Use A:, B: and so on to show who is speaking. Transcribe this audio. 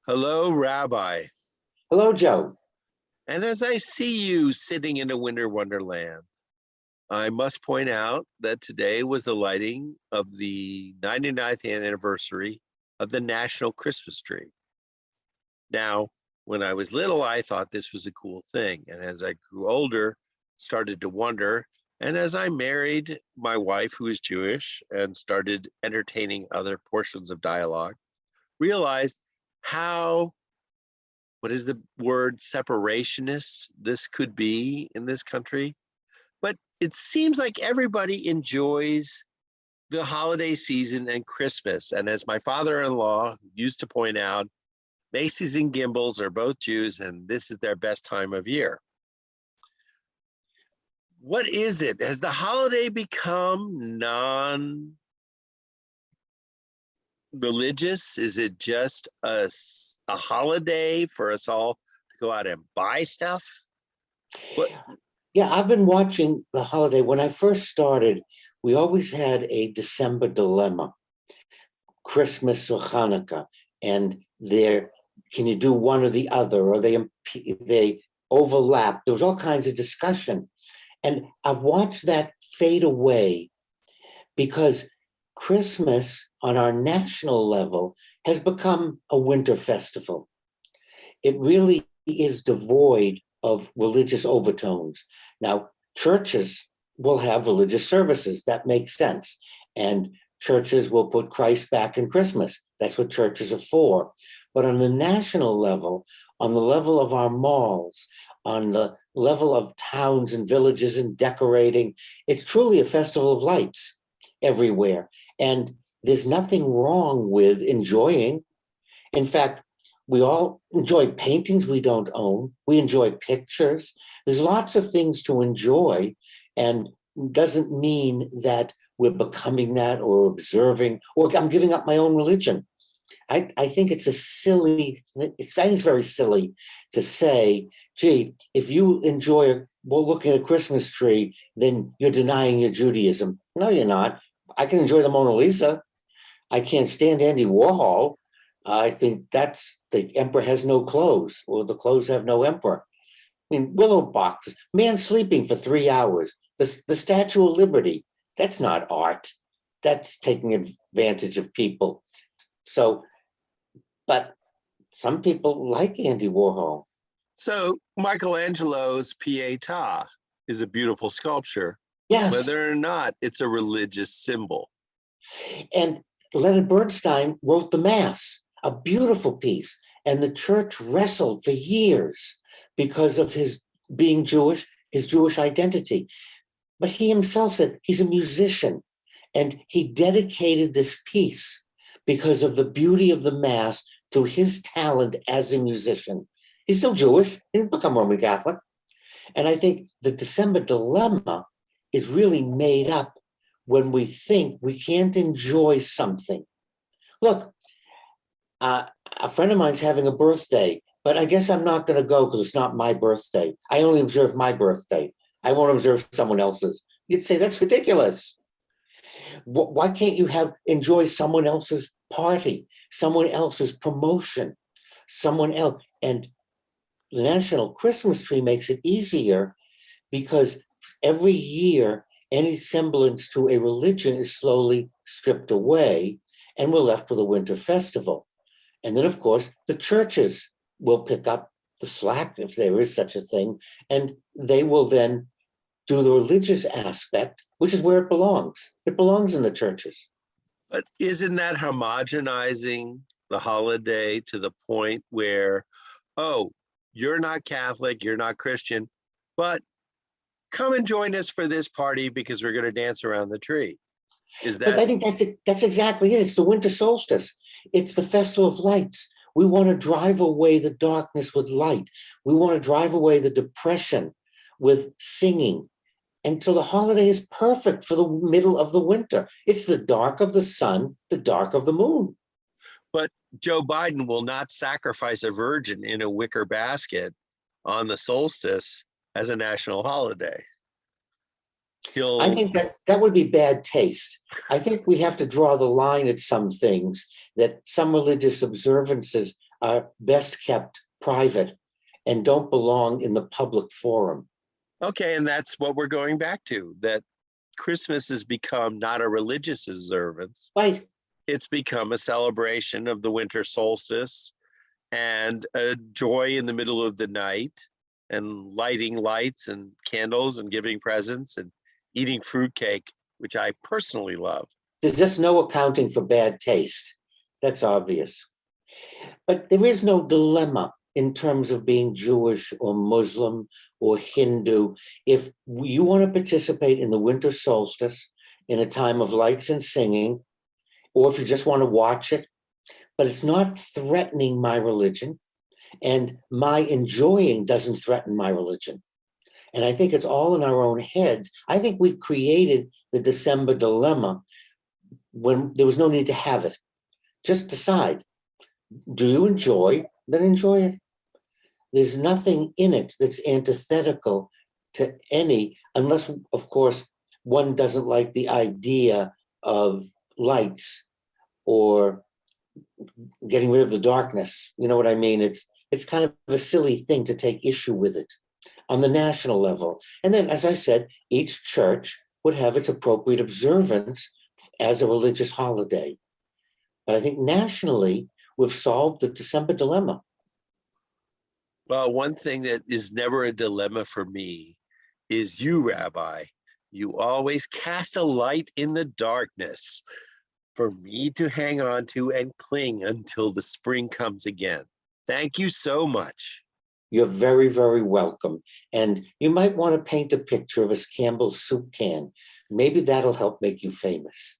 A: Hello, Rabbi.
B: Hello, Joe.
A: And as I see you sitting in a winter wonderland, I must point out that today was the lighting of the 99th anniversary of the National Christmas Tree. Now, when I was little, I thought this was a cool thing. And as I grew older, started to wonder. And as I married my wife, who is Jewish, and started entertaining other portions of dialogue, realized how what is the word separationist this could be in this country. But it seems like everybody enjoys the holiday season and Christmas. And as my father-in-law used to point out, Macy's and Gimbels are both Jews, and this is their best time of year. What is it? Has the holiday become non-religious? Is it just a holiday for us all to go out and buy stuff? What?
B: Yeah, I've been watching the holiday. When I first started, we always had a December dilemma, Christmas or Hanukkah, and can you do one or the other, or they overlap? There was all kinds of discussion, and I've watched that fade away because Christmas on our national level has become a winter festival. It really is devoid of religious overtones. Now, churches will have religious services. That makes sense. And churches will put Christ back in Christmas. That's what churches are for. But on the national level, on the level of our malls, on the level of towns and villages and decorating, it's truly a festival of lights everywhere. And there's nothing wrong with enjoying. In fact, we all enjoy paintings we don't own. We enjoy pictures. There's lots of things to enjoy, and doesn't mean that we're becoming that or observing, or I'm giving up my own religion. I think it's I think it's very silly to say, gee, if you enjoy looking at a Christmas tree, then you're denying your Judaism. No, you're not. I can enjoy the Mona Lisa. I can't stand Andy Warhol. I think that's the emperor has no clothes, or the clothes have no emperor. I mean, willow boxes, man sleeping for 3 hours, the Statue of Liberty, that's not art. That's taking advantage of people. So, but some people like Andy Warhol.
A: So Michelangelo's Pietà is a beautiful sculpture,
B: Yes.
A: whether or not it's a religious symbol.
B: And Leonard Bernstein wrote the Mass, a beautiful piece. And the church wrestled for years because of his being Jewish, his Jewish identity. But he himself said he's a musician, and he dedicated this piece because of the beauty of the Mass through his talent as a musician. He's still Jewish, he didn't become Roman Catholic. And I think the December dilemma is really made up when we think we can't enjoy something. Look, a friend of mine's having a birthday, but I guess I'm not going to go because it's not my birthday. I only observe my birthday. I won't observe someone else's. You'd say that's ridiculous. Why can't you enjoy someone else's party, someone else's promotion, someone else? And the National Christmas Tree makes it easier because every year, any semblance to a religion is slowly stripped away, and we're left with a winter festival. And then, of course, the churches will pick up the slack, if there is such a thing, and they will then do the religious aspect, which is where it belongs. It belongs in the churches.
A: But isn't that homogenizing the holiday to the point where, oh, you're not Catholic, you're not Christian, but come and join us for this party because we're going to dance around the tree? Is that?
B: But I think that's exactly it. It's the winter solstice. It's the festival of lights. We want to drive away the darkness with light. We want to drive away the depression with singing. And so the holiday is perfect for the middle of the winter. It's the dark of the sun, the dark of the moon.
A: But Joe Biden will not sacrifice a virgin in a wicker basket on the solstice as a national holiday.
B: I think that would be bad taste. I think we have to draw the line at some things, that some religious observances are best kept private and don't belong in the public forum.
A: Okay, and that's what we're going back to, that Christmas has become not a religious observance.
B: Right.
A: It's become a celebration of the winter solstice and a joy in the middle of the night and lighting lights and candles and giving presents and eating fruitcake, which I personally love.
B: There's just no accounting for bad taste. That's obvious. But there is no dilemma in terms of being Jewish or Muslim or Hindu. If you want to participate in the winter solstice in a time of lights and singing, or if you just want to watch it, but it's not threatening my religion, and my enjoying doesn't threaten my religion. And I think it's all in our own heads. I think we created the December dilemma when there was no need to have it. Just decide, do you enjoy? Then enjoy it. There's nothing in it that's antithetical to any, unless, of course, one doesn't like the idea of lights or getting rid of the darkness. You know what I mean? It's kind of a silly thing to take issue with it on the national level. And then, as I said, each church would have its appropriate observance as a religious holiday. But I think nationally, we've solved the December dilemma.
A: Well, one thing that is never a dilemma for me is you, Rabbi. You always cast a light in the darkness for me to hang on to and cling until the spring comes again. Thank you so much.
B: You're very, very welcome. And you might want to paint a picture of a Campbell's soup can. Maybe that'll help make you famous.